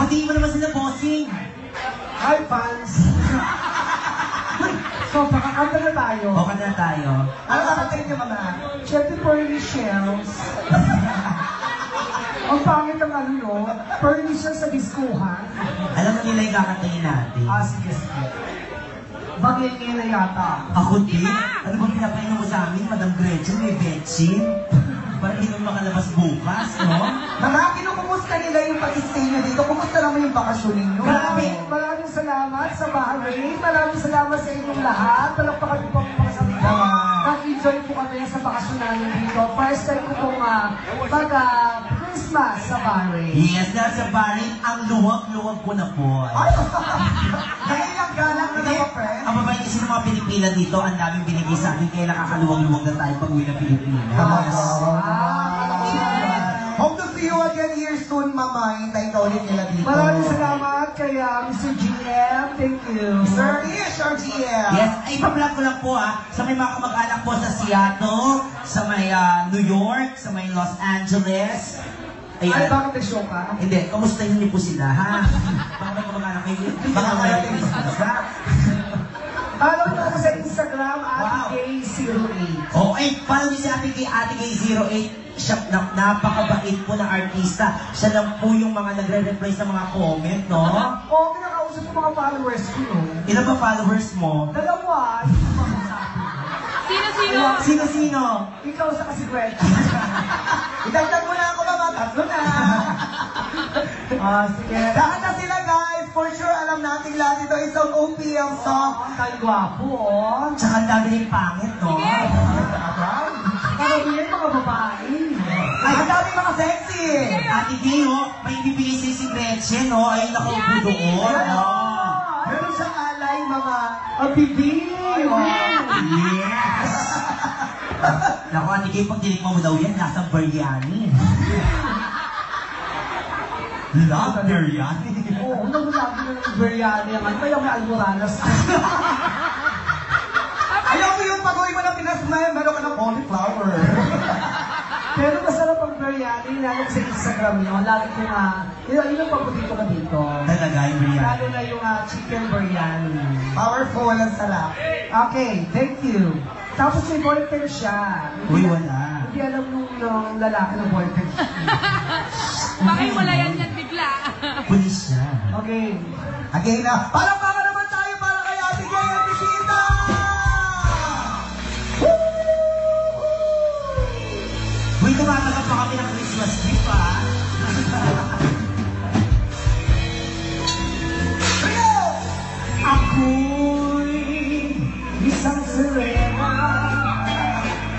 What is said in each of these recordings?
Pati mo naman sila, bossing. Hi, fans! So, pakakanta na tayo. O, kanta na tayo. Ano kakatayin niyo, mama? Siyempre, Pearly Shells. Ang pangit ang ano, no? Pearly Shells sa diskuhan. Alam mo nila yung kakatayin natin. Sige, sige. Bagay na yata. Ako din? Ano bang pinapainom mo sa amin, Madam Gretchen? May betchin? Para hindi mo makalabas bukas, no? Mama, kinukumusta nila yung pag-stay nyo dito? Kumusta naman yung bakasyon ninyo? Maraming salamat sa Bahrain. Maraming salamat sa inyong lahat. Palakpakan po ang mga salita. Nag-enjoy po kami sa bakasyon namin dito. First time ko pong mag-Christmas sa Bahrain. Yes, dahil sa Bahrain, ang luwag-luwag ko na po. Kaya yung galang na naman, friend. Ang babae kasi ng mga Pilipina dito, ang daming binigay sa akin, kaya nakakaluwag-luwag na tayo pag-uwi ng Pilipinas. Hope to see you again here soon, mama. Hintay ka ulit nila dito. Maraming salamat kay Mr. GM. Thank you. Sir Ish, our GM. Yes, ay pa-vlog ko lang po sa may mga kamag-anak po sa Seattle, sa may New York, sa may Los Angeles. Ay, bakit nag-show ka? Hindi, kamustahin niyo po sila, ha? Baka may kamag-anak kayo. Baka may Christmas, ha? Follow mo ako sa Instagram, AteGay08. Oh, ay, follow niyo si Ate Gay08. Siya, napakabait po na artista. Siya lang po yung mga nagre-reply sa mga comment, no? Oo, kinakausap ko mga followers ko, no? Ilan ba followers mo? Dalawa. Sino-sino? Sino-sino? Ikaw sa kasi Gretchen. Idagdag mo na ako, mama. Tatlo na. Sige. Lahat na sila, guys. For sure, alam natin lahat ito isang OPM song. Ang kagwapo, oh. Tsaka ang dami rin pangit, no? Karamihan mga babae. Ay, ang dami mga sexy. Ate Dio, may bibigay si Gretchen, no? Ay, nakaupo doon, no? Meron siyang alay, mama. Ang bibi. Yes! Naku, Ate Gay, pag dinig mo daw yan, nasa biryani. Love biryani. Oo, nagulabi na ng biryani. Ang kaya may almoranas. Ayaw mo yung pag-uwi mo ng Pinas, meron ka ng cauliflower. Pero masarap ang biryani. Lalo sa Instagram nyo. Lagi ko nga, yun ang paborito ko dito. Talaga, yung biryani. Lalo na yung chicken biryani. Powerful, ang sarap. Okay, thank you. Tapos may boyfriend siya. Uy, wala. Hindi alam nung lalaki ng boyfriend siya. Pakiwalayan yan bigla. Pulis siya. Okay. Again na, para naman tayo para kay Ate Gay at Bisita! Uy, tumatanggap pa kami ng Christmas gift, ha? Ako'y isang sirena.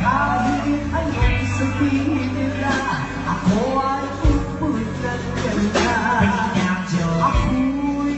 Kahit anong sabihin nila, ako ay upuntan ka na. Bring it down, Joe. Ako'y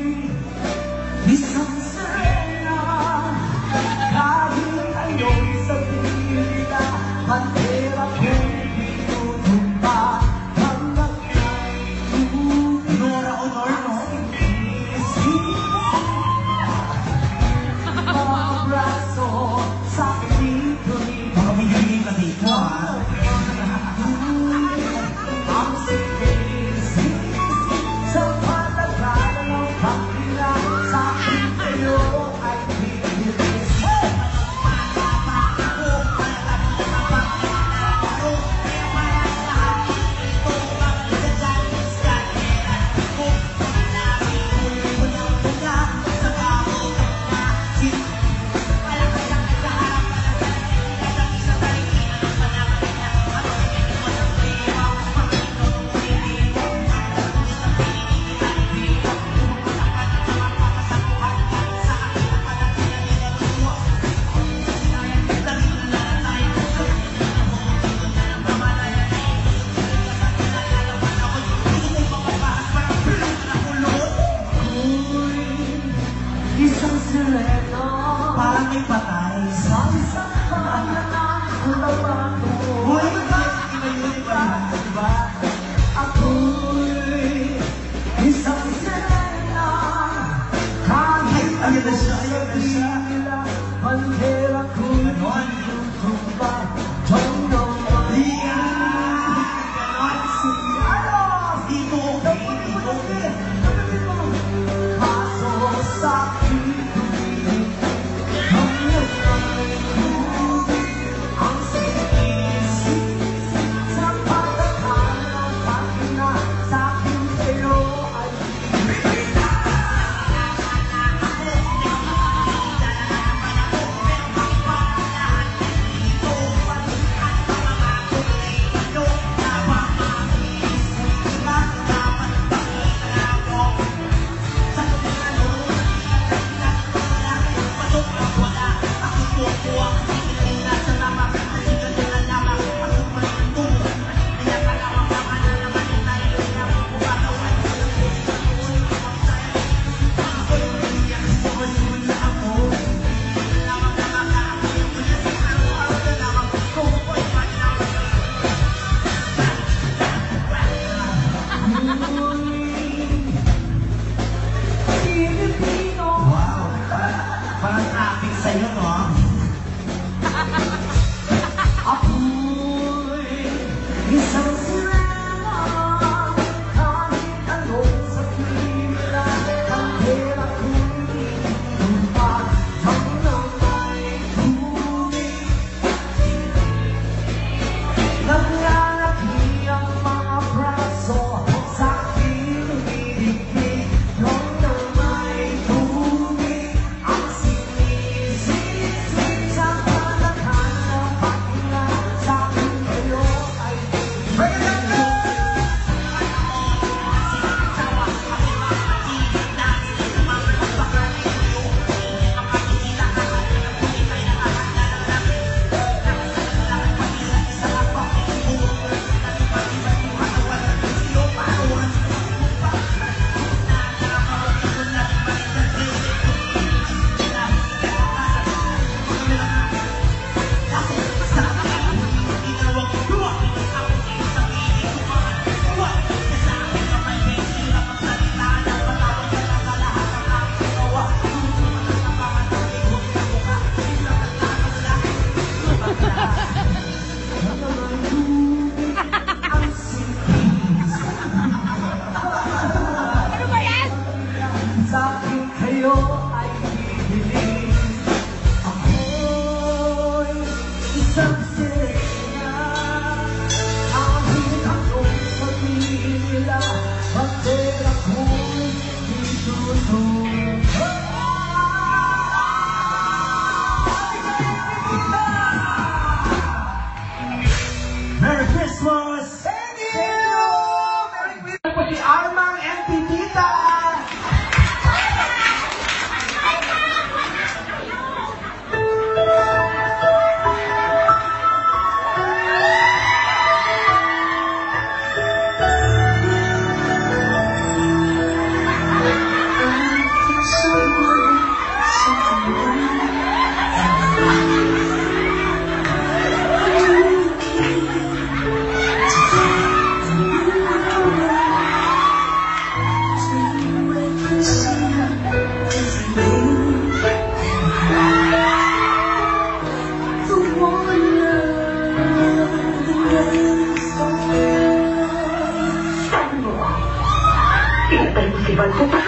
Val ko pa.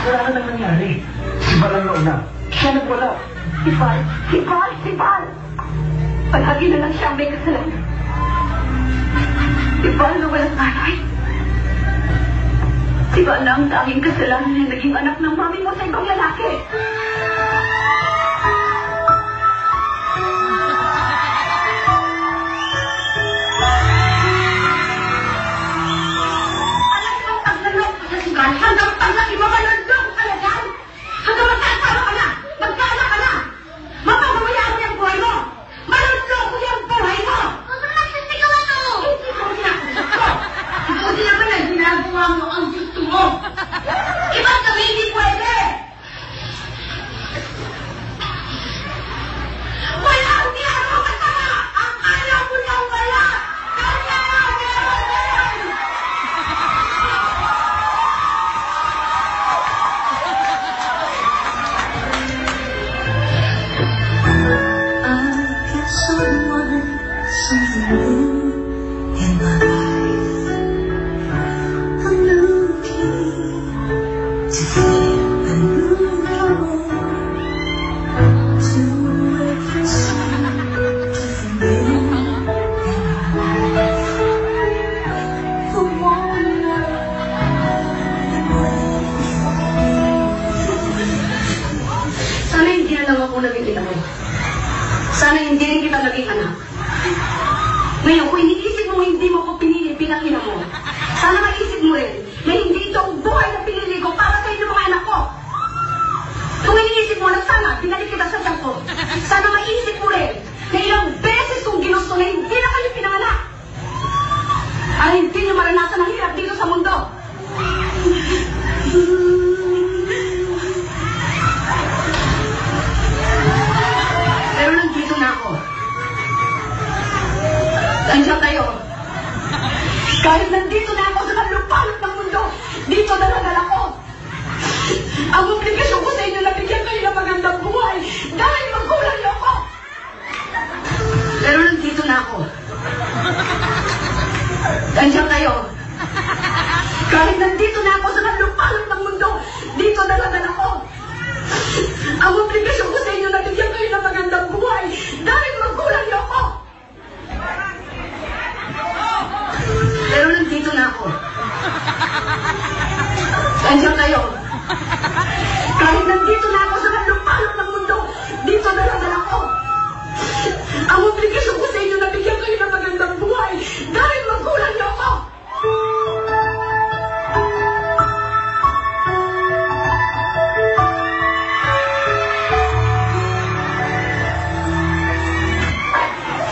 Wala na nang nangyari. Si Val ang nauna. Siya nagwala. Si Val! Palagi na lang siya ang may kasalanan. Si Val na walang nanay. Si Val na ang tanging kasalanan na naging anak ng mami mo sa ibang lalaki. Hanggang paglaki mo malundong ka na dyan! Hanggang magkasama ka na! Magkaanak ka na! Mapapamaya ko yung buhay mo! Malundong ko yung buhay mo! Huwag mo nagsasikaw ako! Hindi ko sinakusap ko! Ikaw din naman na ginagawa mo ang gusto mo! Ibang kami hindi pwede! Wala ang ginagawa kasama! Ang alam mo lang wala! Kanya! Sana hindi na lang ako naging ina mo. Sana hindi rin kita naging anak. Ngayon, kung iniisip mo hindi mo ko pinili bilang ina mo, sana maisip mo rin na hindi ito ang buhay na pinili ko para sa inyo mga anak ko. Kung iniisip mo na sana binalik kita sa tiyan ko, sana maisip mo rin na ilang beses kong ginusto na hindi na kayo pinanganak. Para hindi nyo maranasan ang hirap dito sa mundo. Pero nandito na ako. Nandiyan kayo. Kahit nandito na ako sa kalupalot ng mundo, dito dala-dala ko. Ang obligasyon ko sa inyo na bigyan kayo ng magandang buhay dahil magkulang niyo ako. Pero nandito na ako. Nandiyan kayo. Kahit nandito na ako sa kalupalot ng mundo, dito dala-dala ko. Ang obligasyon ko sa inyo na bigyan kayo ng magandang buhay dahil magkulang niyo ako. Pero nandito na ako. Nandiyan kayo. Kahit nandito na ako sa kalupalot ng mundo, dito dala-dala ko. Ang obligasyon ko sa inyo na bigyan kayo ng magandang buhay dahil magkulang niyo ako.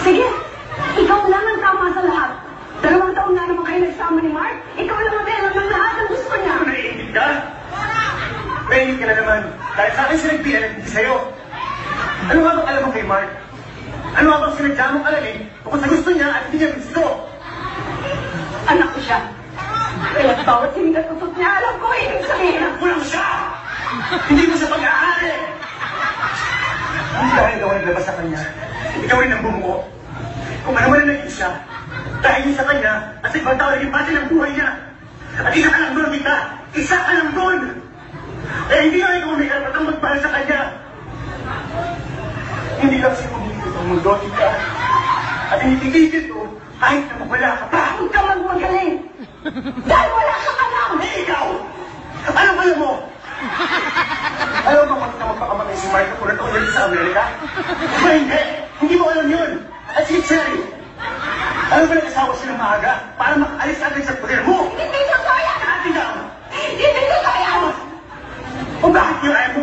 Sige, ikaw lang ang tama sa lahat. 2 taon na naman kayo nagsama ni Mark. Ikaw lang ang meron ng lahat ang gusto niya. Naiingit ka? Naiingit ka na naman. Dahil sa akin siya nagpilan, hindi sa'yo. Ano nga bang alam mo kay Mark? Ano nga bang sinadya mong alalin kung sa gusto niya at hindi niya gusto? Anak ko siya. Kaya bawat sinigatutot niya, alam ko ibig sabihin. Anak mo lang siya! Hindi mo siya pag-aari! Hindi dahil ikaw ang naglabas sa kanya. Ikaw rin ang bumuo. Kung ano man ang naging siya, dahil sa kanya at sa ibang tao naging parte ng buhay niya. At isa ka lang doon, Mita! Isa ka lang doon! Eh, hindi nga ikaw may karapatang magpahal sa kanya. Hindi lang siya pumili sa mundo, Mita. At initigil ko kahit na wala ka pa. Huwag ka magmagaling! Dahil wala ka alam! Eh, ikaw! Anong alam mo? Alam mo kung magpakamatay si Mark kung natoon ulit sa Amerika? Ba hindi! Hindi mo alam yun! At si Cherry! Alam mo nag-asawa siya ng maaga para makaalis agad sa poder mo! Hindi totoo yan! Ate lang! Hindi totoo yan! O bakit niyo ayaw mo